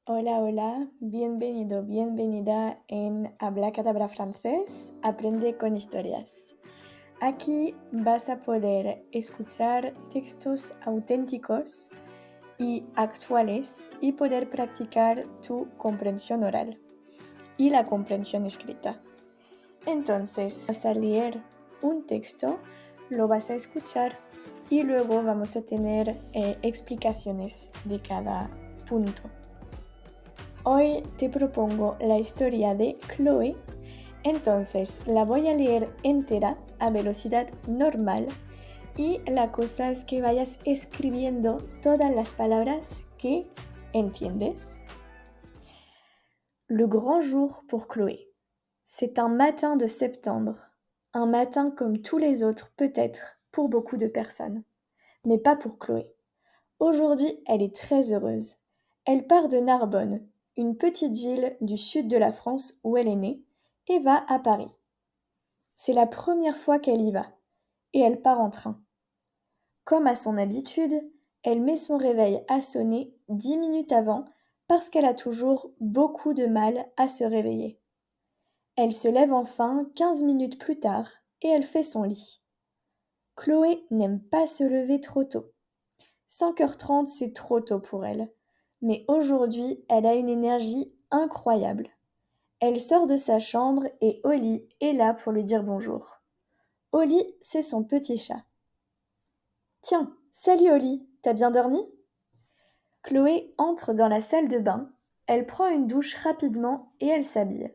Hola, hola, bienvenido, bienvenida en Abracadabra Francés, aprende con historias. Aquí vas a poder escuchar textos auténticos y actuales y poder practicar tu comprensión oral y la comprensión escrita. Entonces, vas a leer un texto, lo vas a escuchar y luego vamos a tener explicaciones de cada punto. Hoy te propongo la historia de Chloe, entonces la voy a leer entera a velocidad normal y la cosa es que vayas escribiendo todas las palabras que entiendes. Le grand jour pour Chloé. C'est un matin de septembre, un matin comme tous les autres peut-être pour beaucoup de personnes, mais pas pour Chloé. Aujourd'hui, elle est très heureuse. Elle part de Narbonne, une petite ville du sud de la France où elle est née, et va à Paris. C'est la première fois qu'elle y va, et elle part en train. Comme à son habitude, elle met son réveil à sonner 10 minutes avant parce qu'elle a toujours beaucoup de mal à se réveiller. Elle se lève enfin 15 minutes plus tard et elle fait son lit. Chloé n'aime pas se lever trop tôt. 5h30, c'est trop tôt pour elle. Mais aujourd'hui, elle a une énergie incroyable. Elle sort de sa chambre et Oli est là pour lui dire bonjour. Oli, c'est son petit chat. Tiens, salut Oli, t'as bien dormi? Chloé entre dans la salle de bain, elle prend une douche rapidement et elle s'habille.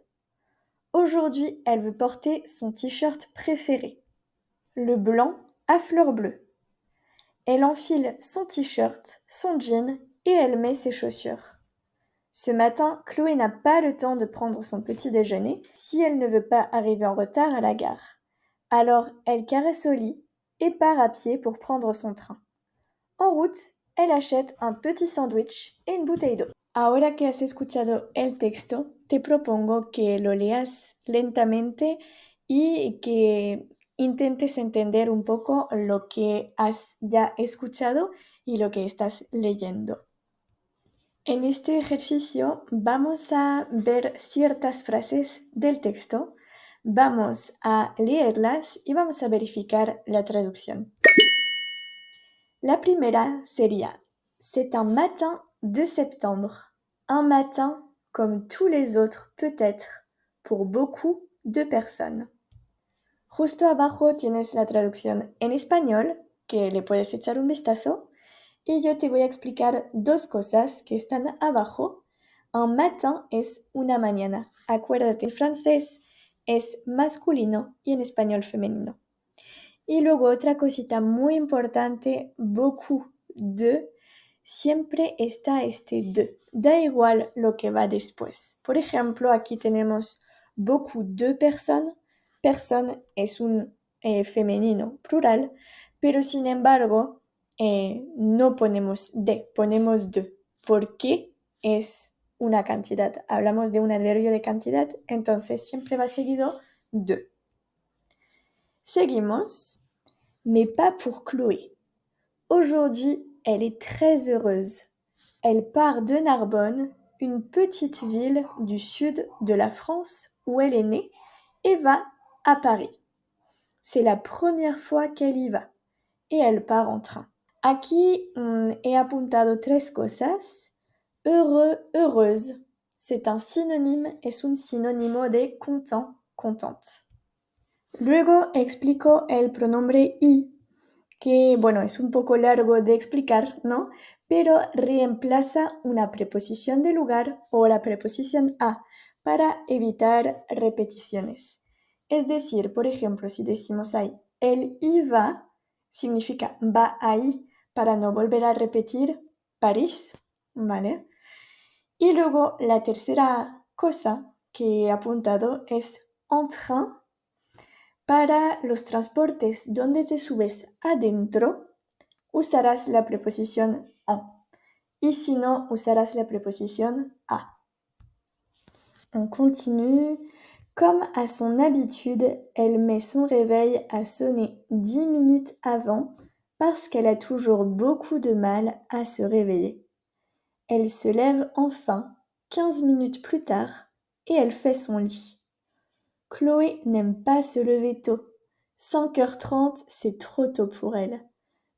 Aujourd'hui, elle veut porter son t-shirt préféré, le blanc à fleurs bleues. Elle enfile son t-shirt, son jean et elle met ses chaussures. Ce matin, Chloé n'a pas le temps de prendre son petit déjeuner si elle ne veut pas arriver en retard à la gare. Alors, elle caresse Oli et part à pied pour prendre son train. En route, elle achète un petit sandwich et une bouteille d'eau. Ahora que has escuchado el texto, te propongo que lo leas lentamente y que intentes entender un poco lo que has ya escuchado y lo que estás leyendo. En este ejercicio vamos a ver ciertas frases del texto, vamos a leerlas y vamos a verificar la traducción. La primera sería, c'est un matin de septembre, un matin comme tous les autres peut-être, pour beaucoup de personnes. Justo abajo tienes la traducción en español, que le puedes echar un vistazo, y yo te voy a explicar dos cosas que están abajo. Un matin es una mañana. Acuérdate, en francés es masculino y en español femenino. Y luego otra cosita muy importante, beaucoup de, siempre está este de. Da igual lo que va después. Por ejemplo, aquí tenemos beaucoup de personnes. Personne es un femenino plural, pero sin embargo no ponemos de, ponemos de, porque es una cantidad. Hablamos de un adverbio de cantidad, entonces siempre va seguido de. Seguimos, mais pas pour Chloé. Aujourd'hui, elle est très heureuse. Elle part de Narbonne, une petite ville du sud de la France où elle est née, et va à Paris. C'est la première fois qu'elle y va, et elle part en train. Aquí he apuntado tres cosas. Heureux, heureuse. C'est un synonyme, es un sinónimo de content, contente. Luego explico el pronombre y, que bueno, es un poco largo de explicar, ¿no? Pero reemplaza una preposición de lugar o la preposición a para evitar repeticiones. Es decir, por ejemplo, si decimos ahí, él iba, significa va ahí para no volver a repetir París, ¿vale? Y luego la tercera cosa que he apuntado es en train. Para los transportes donde te subes adentro, usarás la preposición en. Y si no, usarás la preposition à. On continue. Comme à son habitude, elle met son réveil à sonner 10 minutes avant parce qu'elle a toujours beaucoup de mal à se réveiller. Elle se lève enfin 15 minutes plus tard et elle fait son lit. Chloé n'aime pas se lever tôt. 5h30, c'est trop tôt pour elle.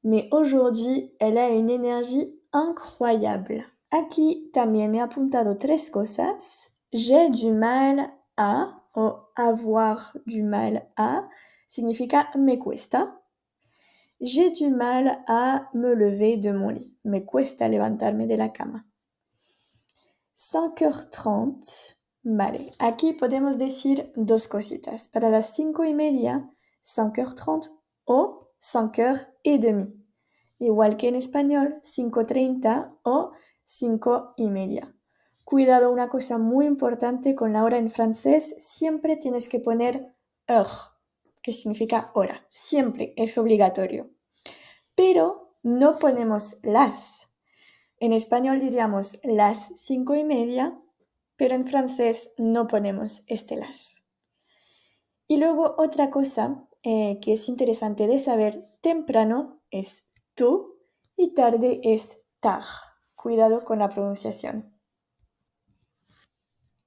Mais aujourd'hui, elle a une énergie incroyable. Aquí también he apuntado 3 cosas. J'ai du mal a, o avoir du mal a, significa me cuesta. J'ai du mal a me lever de mon lit. Me cuesta levantarme de la cama. 5h30. Vale, aquí podemos decir dos cositas. Para las 5:30, 5h30 o 5h30. Igual que en español, 5:30 o 5:30. Cuidado, una cosa muy importante con la hora en francés, siempre tienes que poner heure, que significa hora. Siempre es obligatorio. Pero no ponemos las. En español diríamos las 5:30, pero en francés no ponemos este las. Y luego otra cosa que es interesante de saber, temprano es tôt y tarde es tard. Cuidado con la prononciación.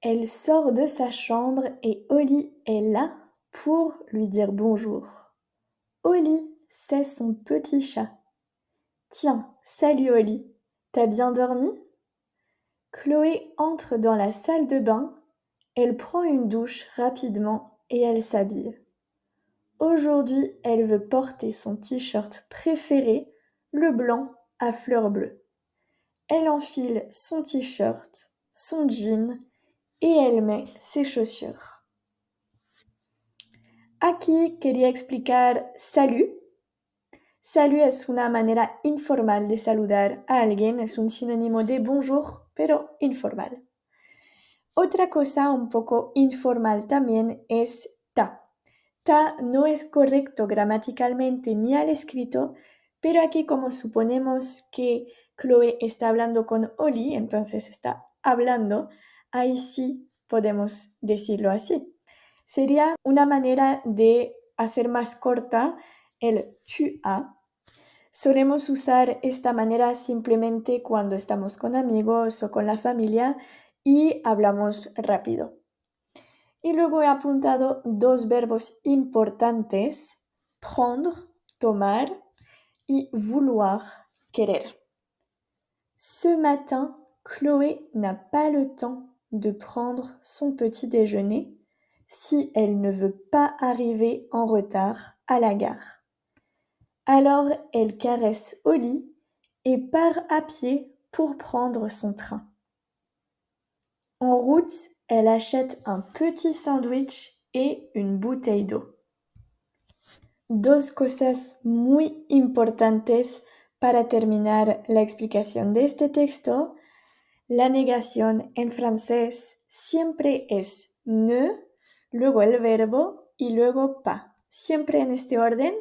Elle sort de sa chambre et Oli est là pour lui dire bonjour. Oli, c'est son petit chat. Tiens, salut Oli, t'as bien dormi? Chloé entre dans la salle de bain, elle prend une douche rapidement et elle s'habille. Aujourd'hui, elle veut porter son t-shirt préféré, le blanc à fleurs bleues. Elle enfile son t-shirt, son jean et elle met ses chaussures. Aquí quería explicar salut. Salut es una manera informal de saludar a alguien, es un sinónimo de bonjour, pero informal. Otra cosa un poco informal también es ta. Ta no es correcto gramaticalmente ni al escrito, pero aquí como suponemos que Chloé está hablando con Oli, entonces está hablando, ahí sí podemos decirlo así. Sería una manera de hacer más corta el tu as. Solemos usar esta manera simplemente cuando estamos con amigos o con la familia y hablamos rápido. Y luego he apuntado dos verbos importantes, prendre, tomar, y vouloir, querer. Ce matin, Chloé n'a pas le temps de prendre son petit déjeuner si elle ne veut pas arriver en retard à la gare. Alors elle caresse Oli et part à pied pour prendre son train. En route, elle achète un petit sandwich et une bouteille d'eau. Dos cosas muy importantes para terminar la explicación de este texto. La negación en francés siempre es ne, luego el verbo y luego pas. Siempre en este orden.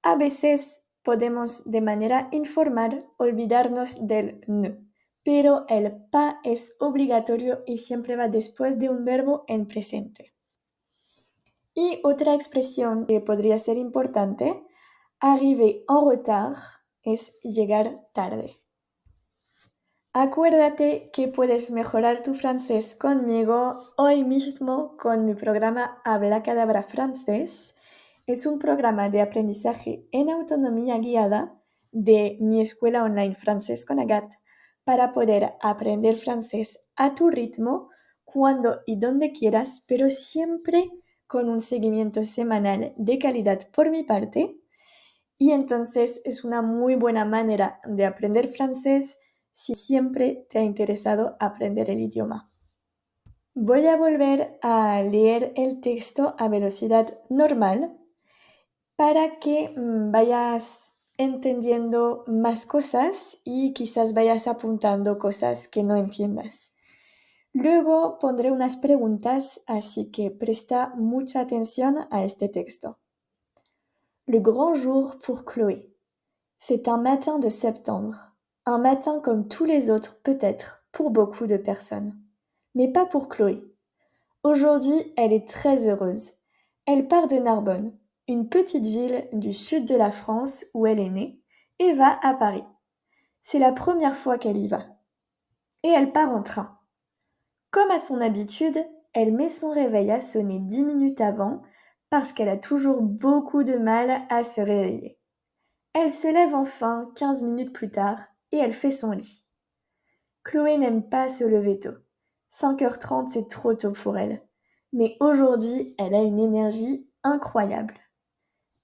A veces podemos de manera informal olvidarnos del ne, pero el pas es obligatorio y siempre va después de un verbo en presente. Y otra expresión que podría ser importante, arriver en retard, es llegar tarde. Acuérdate que puedes mejorar tu francés conmigo hoy mismo con mi programa Abracadabra Francés. Es un programa de aprendizaje en autonomía guiada de mi escuela online Francés con Agathe para poder aprender francés a tu ritmo, cuando y donde quieras, pero siempre con un seguimiento semanal de calidad por mi parte. Y entonces es una muy buena manera de aprender francés si siempre te ha interesado aprender el idioma. Voy a volver a leer el texto a velocidad normal para que vayas entendiendo más cosas y quizás vayas apuntando cosas que no entiendas. Luego pondré unas preguntas, así que presta mucha atención a este texto. Le grand jour pour Chloé. C'est un matin de septembre. Un matin comme tous les autres peut-être pour beaucoup de personnes. Mais pas pour Chloé. Aujourd'hui, elle est très heureuse. Elle part de Narbonne, une petite ville du sud de la France où elle est née, et va à Paris. C'est la première fois qu'elle y va. Et elle part en train. Comme à son habitude, elle met son réveil à sonner 10 minutes avant parce qu'elle a toujours beaucoup de mal à se réveiller. Elle se lève enfin 15 minutes plus tard et elle fait son lit. Chloé n'aime pas se lever tôt. 5h30, c'est trop tôt pour elle. Mais aujourd'hui, elle a une énergie incroyable.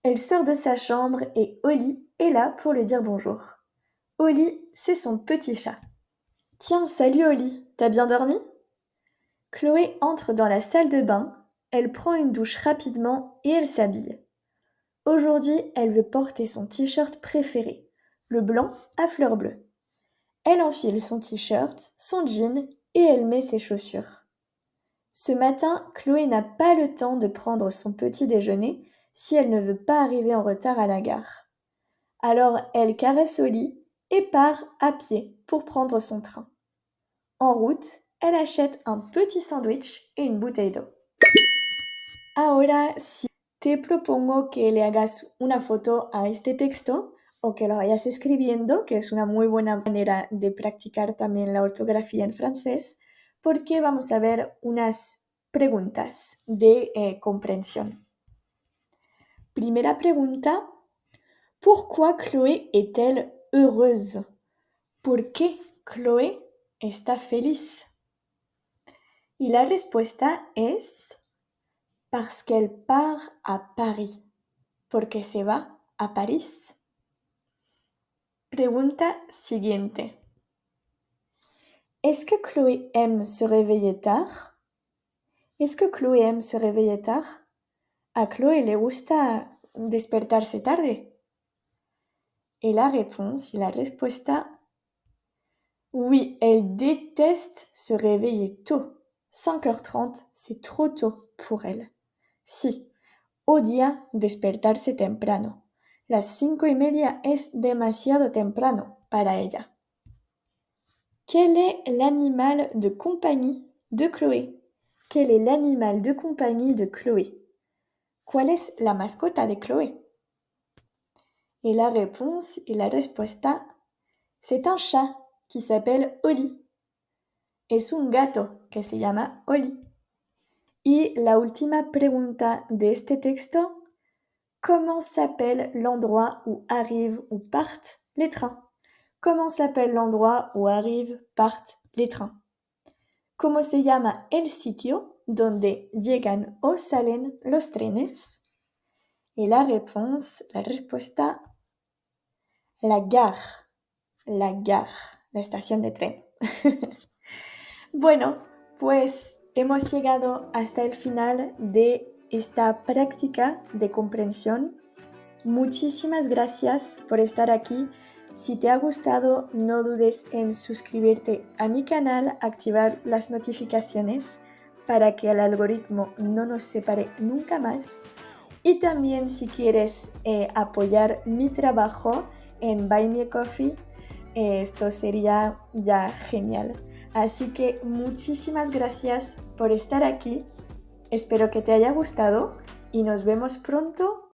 Elle sort de sa chambre et Oli est là pour lui dire bonjour. Oli, c'est son petit chat. Tiens, salut Oli, t'as bien dormi? Chloé entre dans la salle de bain, elle prend une douche rapidement et elle s'habille. Aujourd'hui, elle veut porter son t-shirt préféré, le blanc à fleurs bleues. Elle enfile son t-shirt, son jean et elle met ses chaussures. Ce matin, Chloé n'a pas le temps de prendre son petit déjeuner si elle ne veut pas arriver en retard à la gare. Alors elle caresse Oli et part à pied pour prendre son train. En route, elle achète un petit sandwich et une bouteille d'eau. Ahora sí, te propongo que le hagas una foto a este texto o que lo vayas escribiendo, que es una muy buena manera de practicar también la ortografía en francés, porque vamos a ver unas preguntas de comprensión. Primera pregunta, ¿pourquoi Chloé est-elle heureuse? ¿Por qué Chloé está feliz? Y la respuesta es parce qu'elle part à Paris, porque se va a París. Pregunta siguiente. Est-ce que Chloé aime se réveiller tard? Est-ce que Chloé aime se réveiller tard? A Chloé le gusta despertarse tarde. Et la réponse y la respuesta, oui, elle déteste se réveiller tôt. 5h30, c'est trop tôt pour elle. Sí, odia despertarse temprano. Las 5:30 es demasiado temprano para ella. Quel est l'animal de compagnie de Chloé? Quel est l'animal de compagnie de Chloé? ¿Cuál es la mascota de Chloé? Et la réponse y la respuesta, c'est un chat qui s'appelle Oli. Es un gato que se llama Oli. Y la última pregunta de este texto, comment s'appelle l'endroit où arrivent ou partent les trains? Comment s'appelle l'endroit où arrivent, partent les trains? ¿Cómo se llama el sitio donde llegan o salen los trenes? Y la réponse, la respuesta, la gare, la estación de tren. Bueno, pues hemos llegado hasta el final de esta práctica de comprensión. Muchísimas gracias por estar aquí. Si te ha gustado, no dudes en suscribirte a mi canal, activar las notificaciones para que el algoritmo no nos separe nunca más. Y también si quieres apoyar mi trabajo en Buy Me a Coffee, esto sería ya genial. Así que muchísimas gracias por estar aquí. Espero que te haya gustado y nos vemos pronto